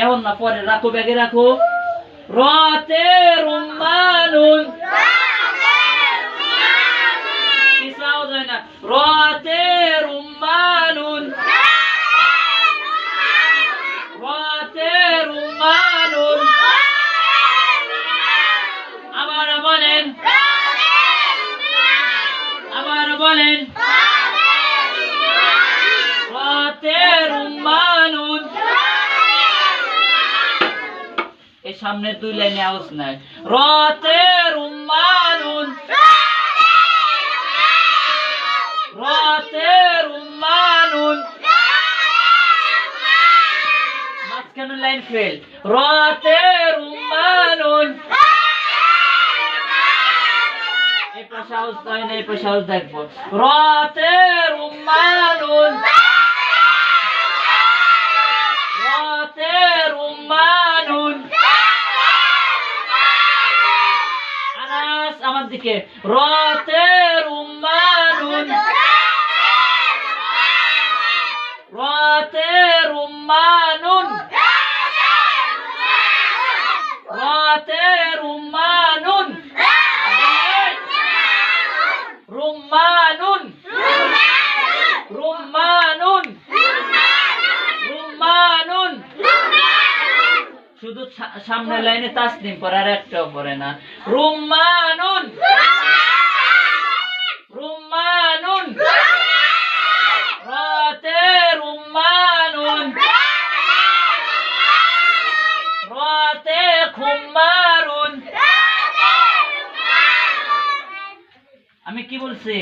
এখন না পরে রাখো, ব্যাগে রাখো। রতে রুম্মানুন, পিছাও যায় না। রতে রুম্মানুন, রতে রুম্মানুন। আবার বলেন, আবার বলেন। রতে রুম্মানুন। এই সামনের দুই লাইনে আওয়াজ নাই। রতে রুম্মানুন, রতে রুম্মানুন। মাঝখানে লাইন ফেল। রতে রুম্মানুন। এই পাশে আওয়াজ হয় না, এই পাশে আওয়াজ দেখবো। রতে রুম্মানুন, রতে রুম্মানুন। আনাস আমার দিকে। রতে রুম্মানুন, রতে রুম্মানুন, রতে রুম্মানুন। রুম্মানুন, রুম্মানুন, রুম্মানুন। শুধু সামনের লাইনে তাসনিম পরে, আর একটাও পরে না। রুম্মানুন, রুম্মানুন, রতে রুম্মানুন, রতে খুম্মারুন। আমি কি বলছি?